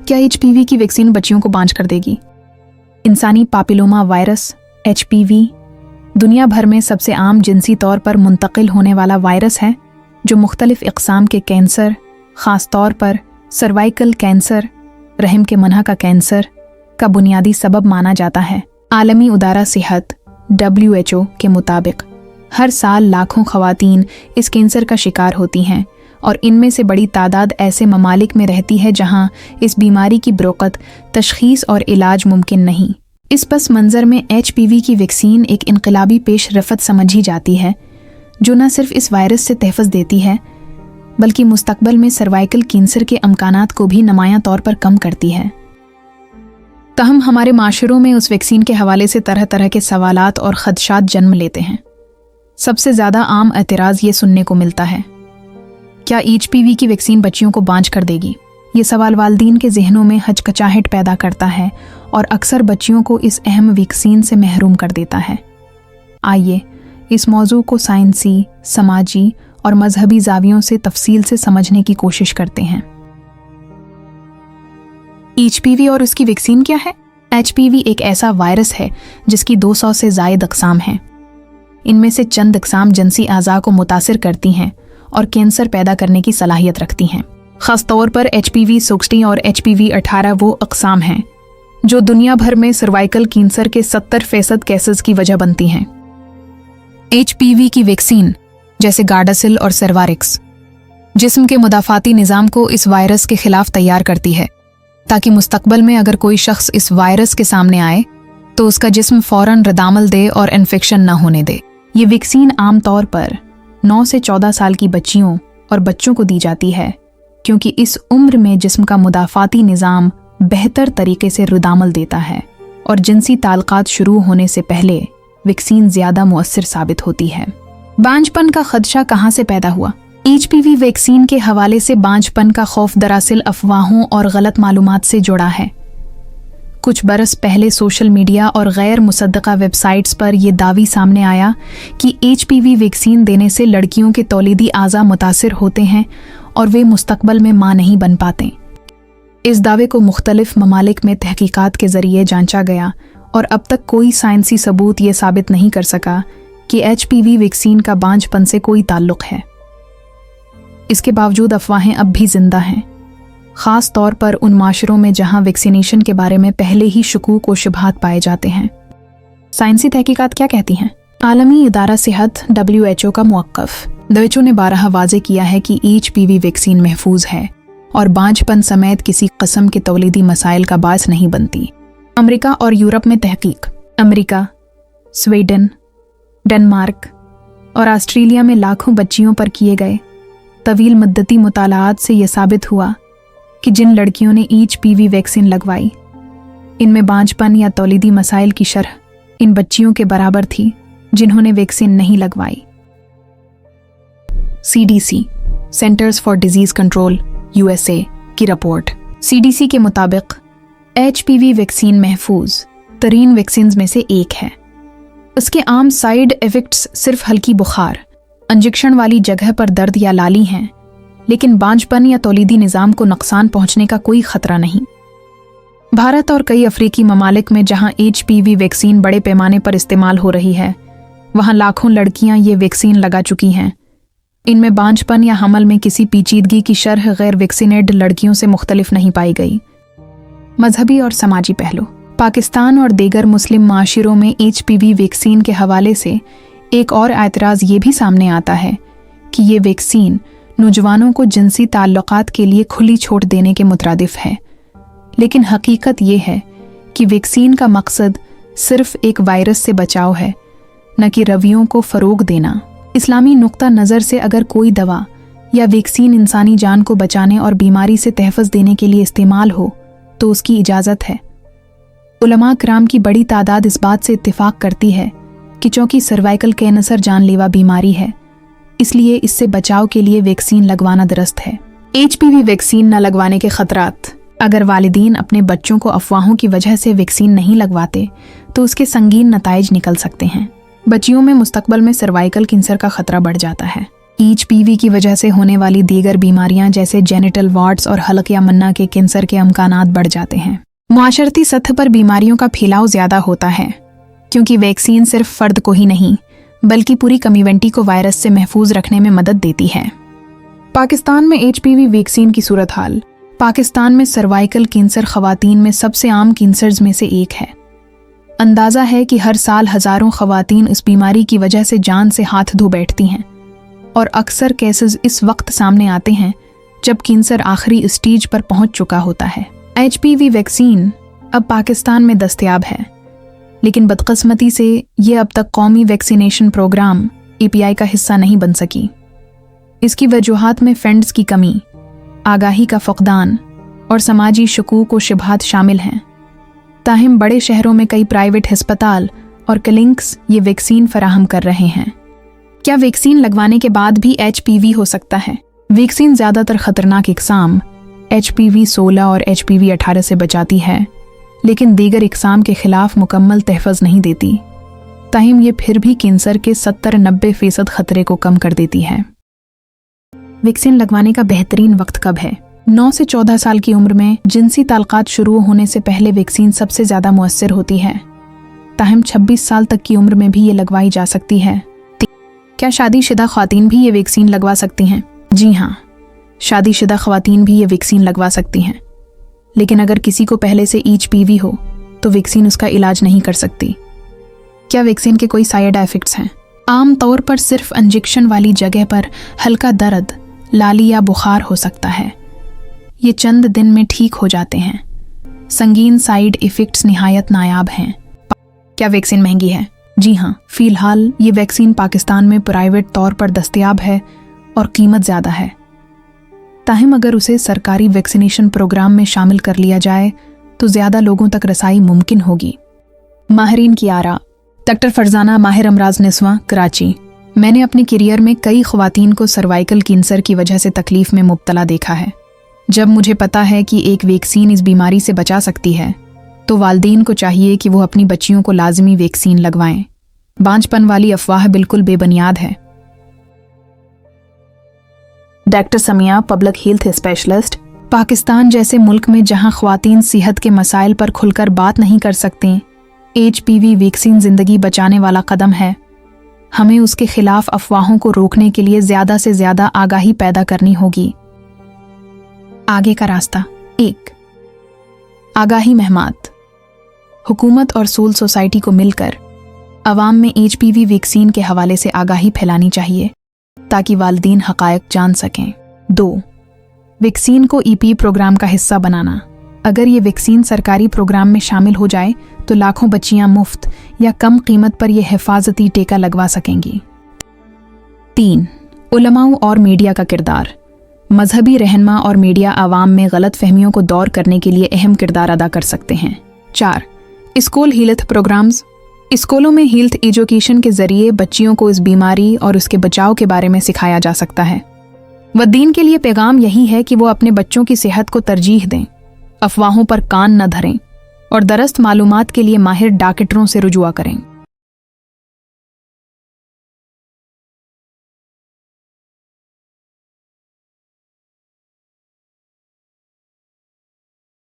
क्या HPV की vaccine बच्चियों को बांझ कर देगी? इंसानी पापिलोमा वायरस HPV दुनिया भर में सबसे आम जिनसी तौर पर मुंतकिल होने वाला वायरस है जो मुख्तलिफ इक़साम के कैंसर, ख़ास तौर पर सर्वाइकल कैंसर, रहम के मनहा का कैंसर का बुनियादी सबब माना जाता है। आलमी उदारा सेहत WHO के मुताबिक हर साल लाखों ख़वातीन इस कैंसर का शिकार होती हैं और इनमें से बड़ी तादाद ऐसे ममालिक में रहती है जहां इस बीमारी की बरोक़त तशख़ीस और इलाज मुमकिन नहीं। इस पस मंज़र में HPV की वैक्सीन एक इनकलाबी पेश रफ़त समझी जाती है जो न सिर्फ इस वायरस से तहफ़्फ़ुज़ देती है बल्कि मुस्तक़बल में सर्वाइकल कैंसर के अमकानात को भी नुमायां तौर पर कम करती है। तहम हमारे माशरों में उस वैक्सीन के हवाले से तरह तरह के सवालात और ख़दशात जन्म लेते हैं। सबसे ज़्यादा आम एतराज़ ये सुनने को मिलता है, क्या HPV की वैक्सीन बच्चियों को बांझ कर देगी? ये सवाल वालिदीन के जहनों में हचकचाहट पैदा करता है और अक्सर बच्चियों को इस अहम वैक्सीन से महरूम कर देता है। आइए इस मौजू को साइंसी, समाजी और मजहबी ज़ावियों से तफसील से समझने की कोशिश करते हैं। HPV और उसकी वैक्सीन क्या है? HPV एक ऐसा वायरस है जिसकी 200 से ज़ायद अक़साम हैं। इनमें से चंद अक़साम जिनसी आज़ा को मुतासिर करती हैं और कैंसर पैदा करने की सलाहियत रखती हैं। ख़ास तौर पर HPV 16 और HPV 18 वो अक़साम हैं जो दुनिया भर में सर्वाइकल कैंसर के 70% केसेस की वजह बनती हैं। HPV की वैक्सीन जैसे गार्डासिल और सर्वारिक्स जिस्म के मुदाफ़ाती निज़ाम को इस वायरस के ख़िलाफ़ तैयार करती है ताकि मुस्तक़बल में अगर कोई शख्स इस वायरस के सामने आए तो उसका जिस्म फ़ौरन रद्दामल दे और इन्फेक्शन न होने दे। ये वैक्सीन आम तौर पर 9 से 14 साल की बच्चियों और बच्चों को दी जाती है क्योंकि इस उम्र में जिस्म का मुदाफ़ाती निज़ाम बेहतर तरीके से रद्दामल देता है और जिनसी ताल्लुकात शुरू होने से पहले वैक्सीन ज़्यादा मुअस्सिर साबित होती है। बांझपन का खदशा कहाँ से पैदा हुआ? HPV वैक्सीन के हवाले से बांझपन का खौफ दरअसल अफवाहों और गलत मालूमात से जुड़ा है। कुछ बरस पहले सोशल मीडिया और गैर मुसद्दक़ा वेबसाइट्स पर यह दावी सामने आया कि HPV वैक्सीन देने से लड़कियों के तौलीदी आज़ा मुतासिर होते हैं और वे मुस्तक़बल में मां नहीं बन पाते। इस दावे को मुख्तलिफ ममालिक में तहकीकात के ज़रिए जांचा गया और अब तक कोई साइंसी सबूत ये साबित नहीं कर सका कि HPV वैक्सीन का बांझपन से कोई ताल्लुक़ है। इसके बावजूद अफवाहें अब भी जिंदा हैं, ख़ास तौर पर उन माशरों में जहां वैक्सीनेशन के बारे में पहले ही शकूक व शुबहात पाए जाते हैं। साइंसी तहकीकात क्या कहती हैं? आलमी इदारा सेहत WHO का मौक़िफ़। WHO ने 12 वाज़े किया है कि HPV वैक्सीन महफूज है और बांझपन समेत किसी किस्म के तौलीदी मसाइल का बायस नहीं बनती। अमेरिका और यूरोप में तहकीक। अमेरिका, स्वीडन, डेनमार्क और ऑस्ट्रेलिया में लाखों बच्चियों पर किए गए तवील मुद्दती मुतालात से यह साबित हुआ कि जिन लड़कियों ने HPV वैक्सीन लगवाई इनमें बांझपन या तौलीदी मसाइल की शरह इन बच्चियों के बराबर थी जिन्होंने वैक्सीन नहीं लगवाई। CDC centres for disease control USA की रिपोर्ट। CDC के मुताबिक HPV वैक्सीन महफूज तरीन वैक्सीन में से एक है। उसके आम साइड इफ़ेक्ट्स सिर्फ हल्की बुखार, इंजेक्शन वाली जगह पर दर्द या लाली हैं, लेकिन बांझपन या तौलीदी निज़ाम को नुकसान पहुंचने का कोई ख़तरा नहीं। भारत और कई अफ्रीकी ममालिक में जहां HPV वैक्सीन बड़े पैमाने पर इस्तेमाल हो रही है वहां लाखों लड़कियां ये वैक्सीन लगा चुकी हैं। इनमें बांझपन या हमल में किसी पेचीदगी की शरह गैर वैक्सीनेटेड लड़कियों से मुख्तलिफ नहीं पाई गई। मजहबी और समाजी पहलू। पाकिस्तान और दीगर मुस्लिम माशरों में HPV वैक्सीन के हवाले से एक और एतराज़ ये भी सामने आता है कि ये वैक्सीन नौजवानों को जिनसी ताल्लुकात के लिए खुली छूट देने के मुतरादिफ है, लेकिन हकीकत ये है कि वैक्सीन का मकसद सिर्फ एक वायरस से बचाव है, न कि रवियों को फ़रोग देना। इस्लामी नुक्ता नज़र से अगर कोई दवा या वैक्सीन इंसानी जान को बचाने और बीमारी से तहफ़्फ़ुज़ देने के लिए इस्तेमाल हो तो उसकी इजाज़त है। उलमा कराम की बड़ी तादाद इस बात से इत्तिफ़ाक़ करती है कि चूँकि सर्वाइकल कैंसर जानलेवा बीमारी है इसलिए इससे बचाव के लिए वैक्सीन लगवाना दुरुस्त है। HPV वैक्सीन न लगवाने के ख़तरात। अगर वालिदीन अपने बच्चों को अफवाहों की वजह से वैक्सीन नहीं लगवाते तो उसके संगीन नताइज निकल सकते हैं। बच्चियों में मुस्तकबल में सर्वाइकल कैंसर का खतरा बढ़ जाता है। HPV की वजह से होने वाली दीगर बीमारियां जैसे जेनिटल वार्ड्स और हलक या मन्ना के कैंसर के अमकानात बढ़ जाते हैं। मुआशरती सतह पर बीमारियों का फैलाव ज़्यादा होता है क्योंकि वैक्सीन सिर्फ फर्द को ही नहीं बल्कि पूरी कम्युनिटी को वायरस से महफूज रखने में मदद देती है। पाकिस्तान में HPV वैक्सीन की सूरत हाल। पाकिस्तान में सर्वाइकल कैंसर खवातीन में सबसे आम कैंसर्स में से एक है। अंदाज़ा है कि हर साल हज़ारों खवातीन इस बीमारी की वजह से जान से हाथ धो बैठती हैं और अक्सर केसेस इस वक्त सामने आते हैं जब कैंसर आखिरी स्टेज पर पहुंच चुका होता है। HPV वैक्सीन अब पाकिस्तान में दस्तयाब है, लेकिन बदकिस्मती से ये अब तक कौमी वैक्सीनेशन प्रोग्राम API का हिस्सा नहीं बन सकी। इसकी वजूहात में फंड्स की कमी, आगाही का फक़दान और समाजी शकूक व शुबहात शामिल हैं। ताहिम बड़े शहरों में कई प्राइवेट हस्पताल और क्लिनिक्स ये वैक्सीन फराहम कर रहे हैं। क्या वैक्सीन लगवाने के बाद भी HPV हो सकता है? वैक्सीन ज़्यादातर ख़तरनाक इक़साम HPV 16 और HPV 18 से बचाती है, लेकिन दीगर इक़साम के ख़िलाफ़ मुकम्मल तहफ़्फ़ुज़ नहीं देती। ताहिम ये फिर भी कैंसर के 70-90% ख़तरे को कम कर देती है। वैक्सीन लगवाने का बेहतरीन वक्त कब है? 9 से 14 साल की उम्र में जिनसी ताल्लुकात शुरू होने से पहले वैक्सीन सबसे ज़्यादा मुअस्सिर होती है। ताहम 26 साल तक की उम्र में भी ये लगवाई जा सकती है। क्या शादीशुदा ख़वातीन भी ये वैक्सीन लगवा सकती हैं? जी हाँ, शादीशुदा ख़वातीन भी ये वैक्सीन लगवा सकती हैं, लेकिन अगर किसी को पहले से HPV हो तो वैक्सीन उसका इलाज नहीं कर सकती। क्या वैक्सीन के कोई साइड इफ़ेक्ट्स हैं? आम तौर पर सिर्फ इंजेक्शन वाली जगह पर हल्का दर्द, लाली या बुखार हो सकता है। ये चंद दिन में ठीक हो जाते हैं। संगीन साइड इफ़ेक्ट्स निहायत नायाब हैं। क्या वैक्सीन महंगी है? जी हाँ, फ़िलहाल ये वैक्सीन पाकिस्तान में प्राइवेट तौर पर दस्तयाब है और कीमत ज़्यादा है। ताहिम अगर उसे सरकारी वैक्सीनेशन प्रोग्राम में शामिल कर लिया जाए तो ज़्यादा लोगों तक रसाई मुमकिन होगी। माहिरीन की आरा। डॉक्टर फरजाना, माहिर अमराज निस्वां, कराची। मैंने अपने करियर में कई ख़वातीन को सर्वाइकल कैंसर की वजह से तकलीफ़ में मुब्तला देखा है। जब मुझे पता है कि एक वैक्सीन इस बीमारी से बचा सकती है तो वालिदैन को चाहिए कि वो अपनी बच्चियों को लाजमी वैक्सीन लगवाएं। बांझपन वाली अफवाह बिल्कुल बेबुनियाद है। Doctor Samiya, public health specialist. Pakistan जैसे मुल्क में जहां ख़वातीन सेहत के मसाइल पर खुलकर बात नहीं कर सकते, HPV वैक्सीन ज़िंदगी बचाने वाला कदम है। हमें उसके खिलाफ अफवाहों को रोकने के लिए ज़्यादा से ज़्यादा आगाही पैदा करनी होगी। आगे का रास्ता। 1. आगाही महमात। हुकूमत और सोल सोसाइटी को मिलकर अवाम में HPV वैक्सीन के हवाले से आगाही फैलानी चाहिए ताकि वालिदैन हक़ायक़ जान सकें। 2. वैक्सीन को EP प्रोग्राम का हिस्सा बनाना। अगर ये वैक्सीन सरकारी प्रोग्राम में शामिल हो जाए तो लाखों बच्चियां मुफ्त या कम कीमत पर यह हिफाजती टीका लगवा सकेंगी। 3. उलमाओं और मीडिया का किरदार। मजहबी रहनुमा और मीडिया आवाम में गलत फहमियों को दूर करने के लिए अहम किरदार अदा कर सकते हैं। 4. School health programmes. स्कूलों में हेल्थ एजुकेशन के ज़रिए बच्चियों को इस बीमारी और उसके बचाव के बारे में सिखाया जा सकता है। वद्दीन के लिए पैगाम यही है कि वो अपने बच्चों की सेहत को तरजीह दें, अफवाहों पर कान न धरें और दरस्त मालूमात के लिए माहिर डॉक्टरों से रुजुआ करें।